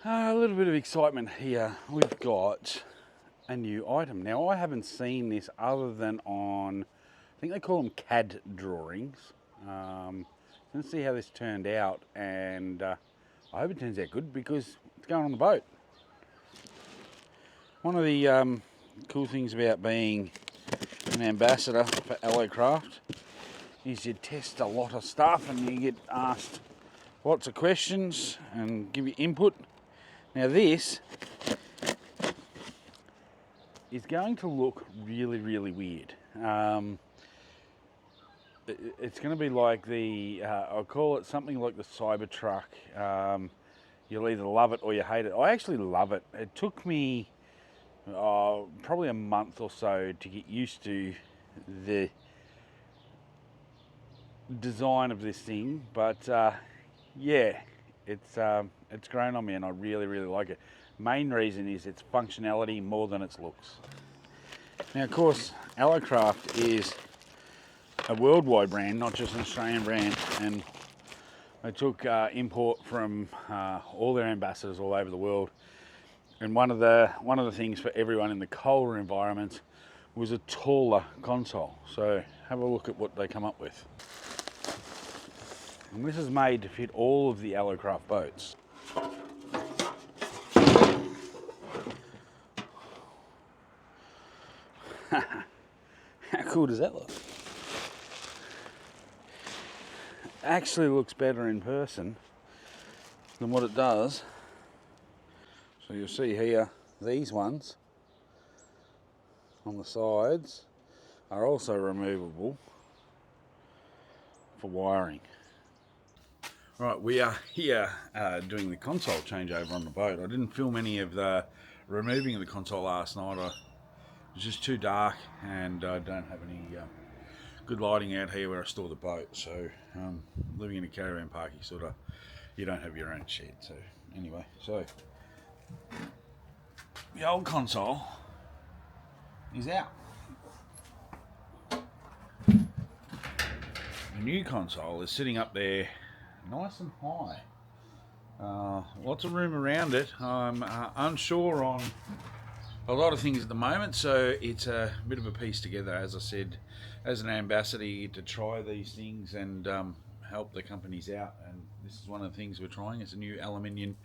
A little bit of excitement here. We've got a new item. Now, I haven't seen this other than on, I think they call them CAD drawings. Let's see how this turned out, and I hope it turns out good because it's going on the boat. One of the cool things about being an ambassador for Alloycraft is you test a lot of stuff and you get asked lots of questions and give you input. Now this is going to look really, really weird. It's going to be like the, I'll call it something like the Cybertruck. You'll either love it or you hate it. I actually love it. It took me probably a month or so to get used to the design of this thing, but yeah, it's grown on me and I really, really like it. Main reason is its functionality more than its looks. Now, of course, Alloycraft is a worldwide brand, not just an Australian brand, and they took import from all their ambassadors all over the world. And one of the things for everyone in the colder environments was a taller console. So have a look at what they come up with. And this is made to fit all of the Alloycraft boats. How cool does that look? Actually looks better in person than what it does. So you'll see here, these ones on the sides are also removable for wiring. Right, we are here doing the console changeover on the boat. I didn't film any of the removing of the console last night. It was just too dark and I don't have any good lighting out here where I store the boat. So living in a caravan park, you don't have your own shed. So anyway, so the old console is out. The new console is sitting up there nice and high. Lots of room around it. I'm unsure on a lot of things at the moment, so it's a bit of a piece together. As I said, as an ambassador, you get to try these things and help the companies out, and this is one of the things we're trying. It's a new aluminium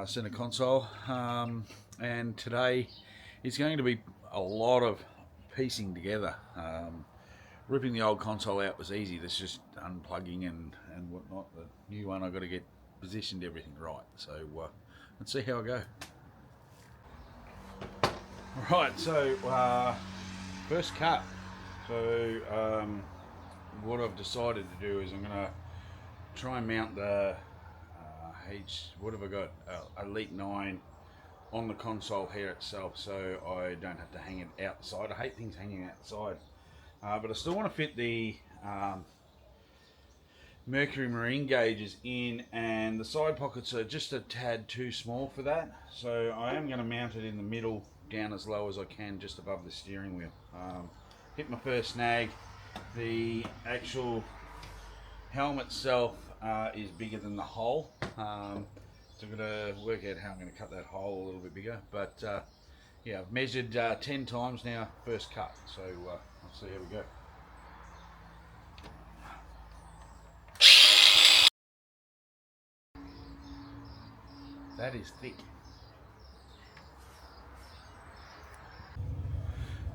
center console, and today it's going to be a lot of piecing together. Ripping the old console out was easy. That's just unplugging and whatnot. The new one, I've got to get positioned everything right. So let's see how I go. Right, so first cut. So what I've decided to do is I'm going to try and mount the what have I got? Elite 9 on the console here itself, so I don't have to hang it outside. I hate things hanging outside, but I still want to fit the Mercury Marine gauges in, and the side pockets are just a tad too small for that. So I am going to mount it in the middle, down as low as I can, just above the steering wheel. Hit my first snag. The actual helm itself is bigger than the hole, so I'm going to work out how I'm going to cut that hole a little bit bigger. But yeah, I've measured 10 times now, first cut, so let's see how we go. That is thick.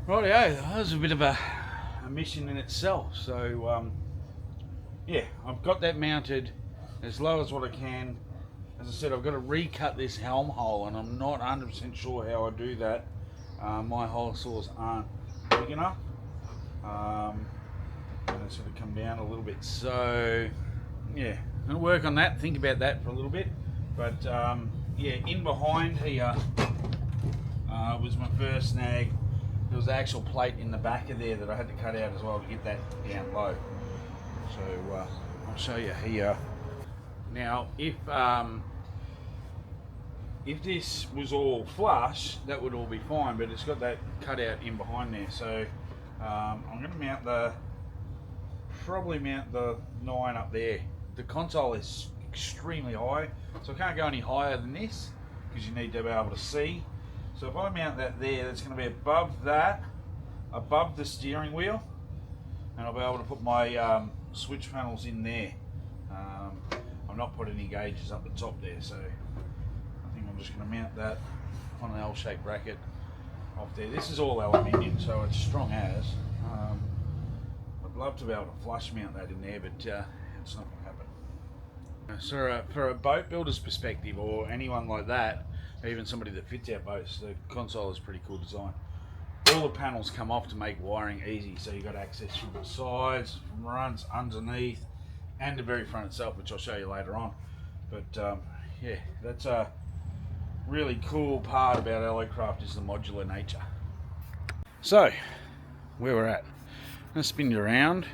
Rightio, that was a bit of a mission in itself. So yeah, I've got that mounted as low as what I can. As I said, I've got to recut this helm hole, and I'm not 100% sure how I do that. My hole saws aren't big enough, and they sort of come down a little bit. So yeah, I'm gonna work on that. Think about that for a little bit. But yeah, in behind here was my first snag. There was an actual plate in the back of there that I had to cut out as well to get that down low. So I'll show you here. Now, if this was all flush, that would all be fine, but it's got that cut out in behind there. So I'm going to probably mount the 9 up there. The console is extremely high, so I can't go any higher than this because you need to be able to see. So if I mount that there, that's going to be above that, above the steering wheel, and I'll be able to put my switch panels in there. I've not put any gauges up the top there, so I think I'm just going to mount that on an L-shaped bracket off there. This is all aluminium, so it's strong as. I'd love to be able to flush mount that in there, but it's not going to happen. So for a boat builder's perspective, or anyone like that, even somebody that fits our boats, the console is a pretty cool design. All the panels come off to make wiring easy, so you've got access from the sides, from fronts, underneath, and the very front itself, which I'll show you later on. But yeah, that's a really cool part about Alloycraft, is the modular nature. So, where we're at, I'm going to spin you around.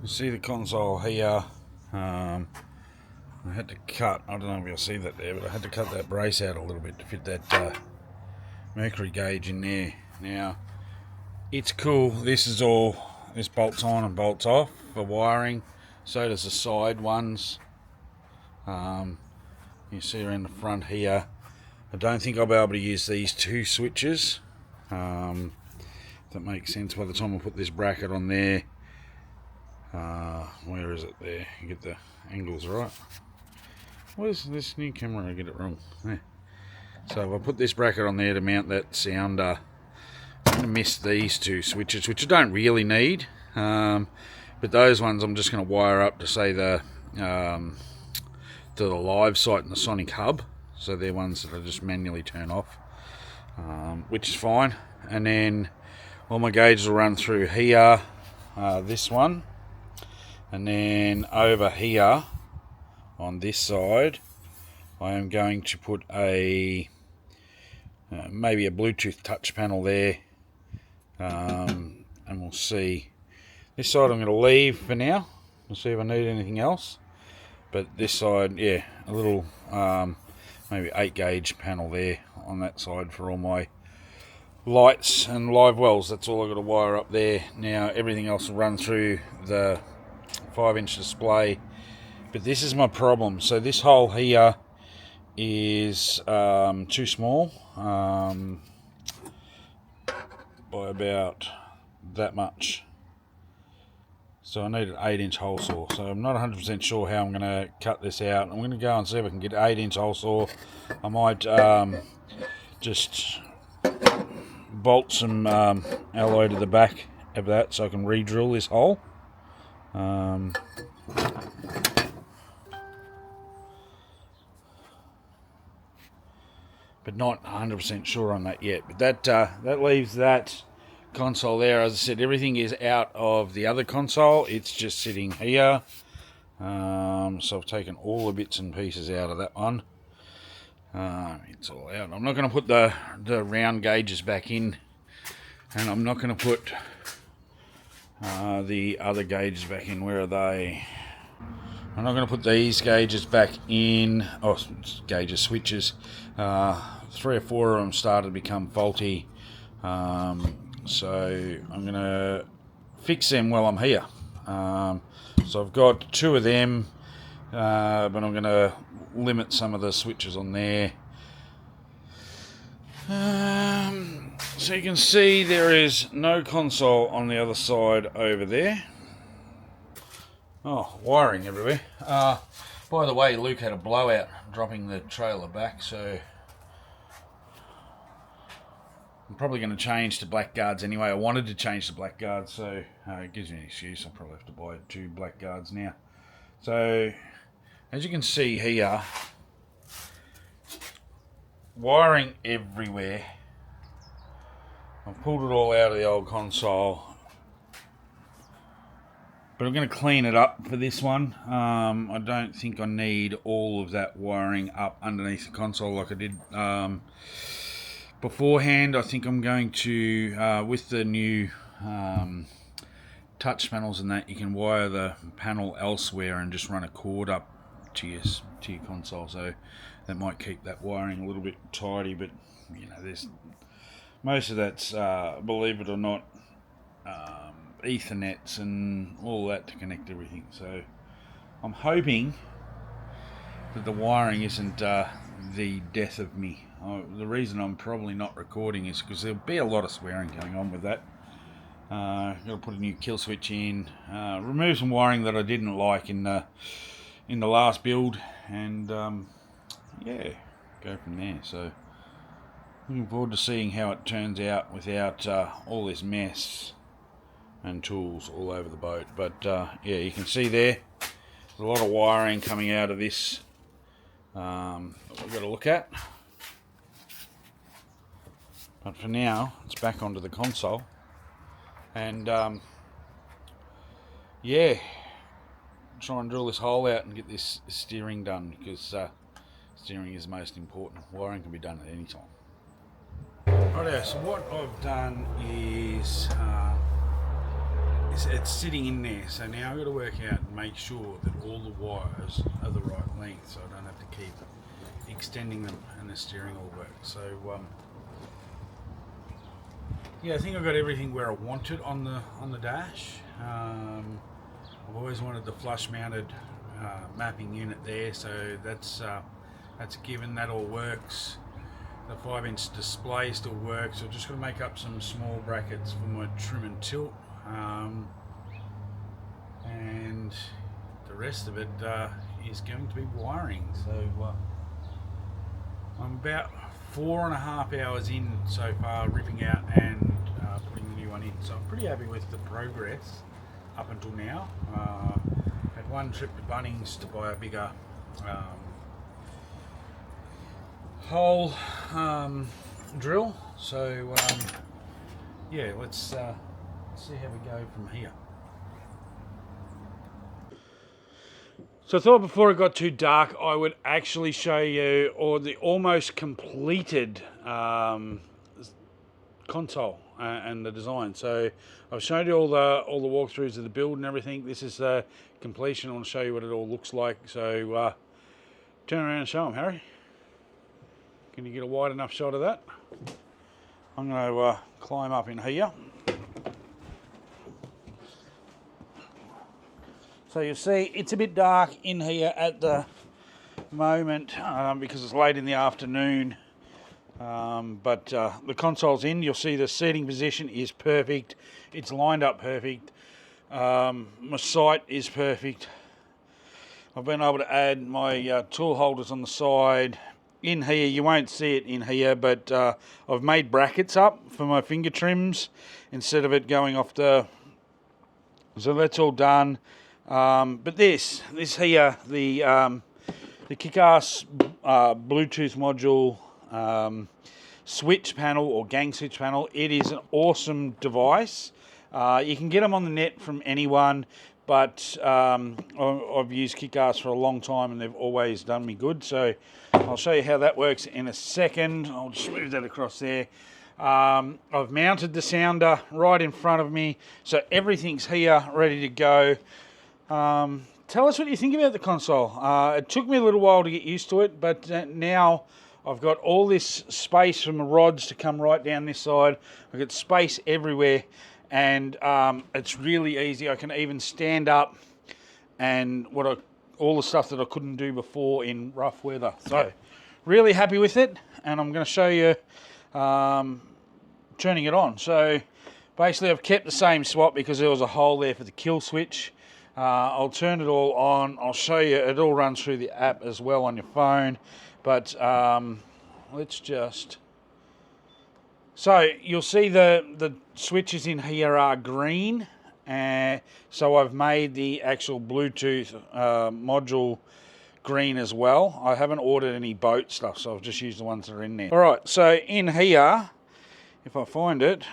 You see the console here. I had to cut, I don't know if you'll see that there, but I had to cut that brace out a little bit to fit that mercury gauge in there. Now, it's cool. This bolts on and bolts off for wiring. So does the side ones. You see around the front here. I don't think I'll be able to use these two switches. If that makes sense. By the time I put this bracket on there, where is it there? You get the angles right. Where's this new camera? I get it wrong. There. So if I put this bracket on there to mount that sounder, I'm going to miss these two switches, which I don't really need. But those ones I'm just going to wire up to say to the live site and the sonic hub. So they're ones that I just manually turn off, which is fine. And then all my gauges will run through here, this one, and then over here on this side I am going to put a maybe a Bluetooth touch panel there, and we'll see. This side I'm going to leave for now. We'll see if I need anything else. But this side, yeah, a little maybe 8 gauge panel there on that side for all my lights and live wells. That's all I've got to wire up there. Now everything else will run through the 5-inch display. But this is my problem. So this hole here is too small, by about that much. So I need an 8-inch hole saw. So I'm not 100% sure how I'm going to cut this out. I'm going to go and see if I can get an 8-inch hole saw. I might just bolt some alloy to the back of that so I can re-drill this hole. But not 100% sure on that yet. But that leaves that console there. As I said, everything is out of the other console. It's just sitting here. So I've taken all the bits and pieces out of that one. It's all out. I'm not going to put the round gauges back in, and I'm not going to put the other gauges back in. Where are they? I'm not going to put these gauges back in. Oh, gauges, switches. 3 or 4 of them started to become faulty. So I'm going to fix them while I'm here. So I've got 2 of them, but I'm going to limit some of the switches on there. So you can see there is no console on the other side over there. Oh, wiring everywhere. By the way, Luke had a blowout dropping the trailer back, so I'm probably going to change to black guards anyway. I wanted to change to black guards, so it gives me an excuse. I'll probably have to buy 2 black guards now. So, as you can see here, wiring everywhere. I've pulled it all out of the old console, but I'm going to clean it up for this one. I don't think I need all of that wiring up underneath the console like I did beforehand. I think I'm going to, with the new touch panels and that, you can wire the panel elsewhere and just run a cord up to your console, so that might keep that wiring a little bit tidy. But you know, there's most of that's, believe it or not, Ethernets and all that to connect everything. So I'm hoping that the wiring isn't the death of me. The reason I'm probably not recording is because there'll be a lot of swearing going on with that. Got to put a new kill switch in, remove some wiring that I didn't like in the last build, and yeah, go from there. So looking forward to seeing how it turns out without all this mess and tools all over the boat. But yeah, you can see there's a lot of wiring coming out of this that we've got to look at. But for now, it's back onto the console, and yeah, try and drill this hole out and get this steering done, because steering is most important. Wiring can be done at any time. Righto, so what I've done is it's sitting in there, so now I've got to work out and make sure that all the wires are the right length, so I don't have to keep extending them and the steering all works. So yeah, I think I've got everything where I want it on the dash. I've always wanted the flush mounted mapping unit there, so that's given. That all works. The 5-inch display still works. So I'm just going to make up some small brackets for my trim and tilt, and the rest of it is going to be wiring. So I'm about 4.5 hours in so far, ripping out and putting the new one in. So I'm pretty happy with the progress up until now. Had one trip to Bunnings to buy a bigger hole drill. So yeah, let's see how we go from here. So I thought before it got too dark, I would actually show you the almost completed console and the design. So I've shown you all the walkthroughs of the build and everything. This is the completion. I want to show you what it all looks like. So turn around and show them, Harry. Can you get a wide enough shot of that? I'm going to climb up in here. So you'll see it's a bit dark in here at the moment because it's late in the afternoon, but the console's in. You'll see the seating position is perfect. It's lined up perfect. My sight is perfect. I've been able to add my tool holders on the side. In here, you won't see it in here, but I've made brackets up for my finger trims instead of it going off the... So that's all done. But this here, the kick-ass Bluetooth module switch panel or gang switch panel, it is an awesome device. You can get them on the net from anyone, but I've used kick-ass for a long time and they've always done me good. So I'll show you how that works in a second. I'll just move that across there. I've mounted the sounder right in front of me, so everything's here ready to go. Tell us what you think about the console. It took me a little while to get used to it, but now I've got all this space from the rods to come right down this side. I've got space everywhere, and it's really easy. I can even stand up and all the stuff that I couldn't do before in rough weather. So really happy with it, and I'm going to show you turning it on. So basically I've kept the same spot because there was a hole there for the kill switch. I'll turn it all on. I'll show you. It all runs through the app as well on your phone. But let's just... So you'll see the switches in here are green. So I've made the actual Bluetooth module green as well. I haven't ordered any boat stuff, so I've just used the ones that are in there. All right, so in here, if I find it,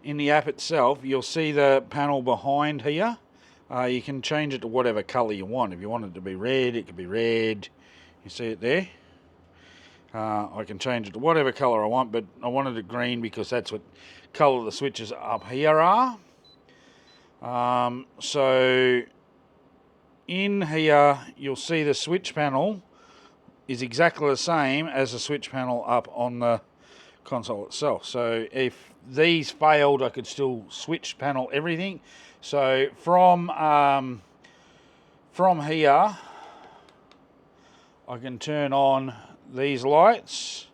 in the app itself, you'll see the panel behind here. You can change it to whatever colour you want. If you want it to be red, it can be red. You see it there? I can change it to whatever colour I want, but I wanted it green because that's what colour the switches up here are. So in here, you'll see the switch panel is exactly the same as the switch panel up on the console itself. So if these failed, I could still switch panel everything. So from here, I can turn on these lights,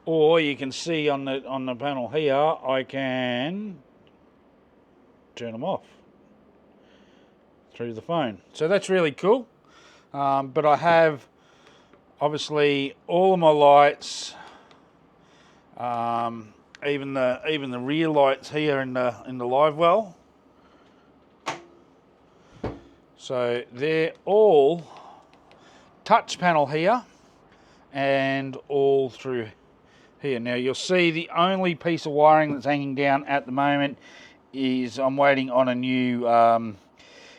or you can see on the panel here, I can turn them off through the phone. So that's really cool. But I have obviously all of my lights, even the rear lights here in the live well. So they're all touch panel here and all through here. Now you'll see the only piece of wiring that's hanging down at the moment is I'm waiting on a new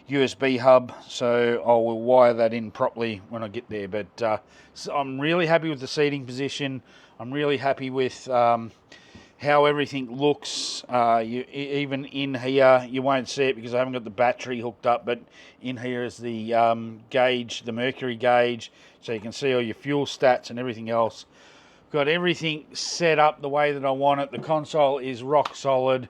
USB hub, so I will wire that in properly when I get there. But so I'm really happy with the seating position. I'm really happy with how everything looks. Even in here, you won't see it because I haven't got the battery hooked up, but in here is the gauge, the mercury gauge, so you can see all your fuel stats and everything else. Got everything set up the way that I want it. The console is rock solid.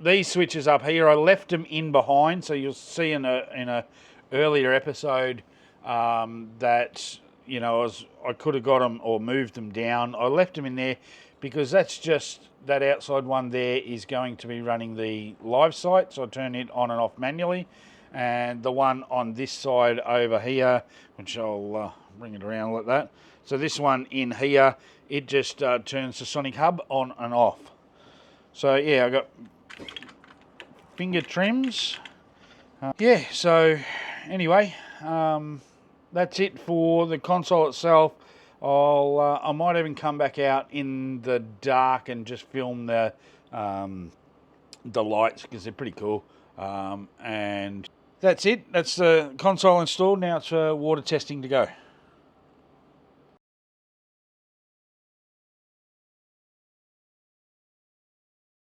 These switches up here, I left them in behind, so you'll see in a earlier episode that, you know, I could have got them or moved them down. I left them in there because that's just, that outside one there is going to be running the live site, so I turn it on and off manually. And the one on this side over here, which I'll bring it around like that. So this one in here, it just turns the Sonic Hub on and off. So yeah, I got finger trims. Yeah, so anyway, that's it for the console itself. I might even come back out in the dark and just film the lights because they're pretty cool. And that's it. That's the console installed. Now it's water testing to go.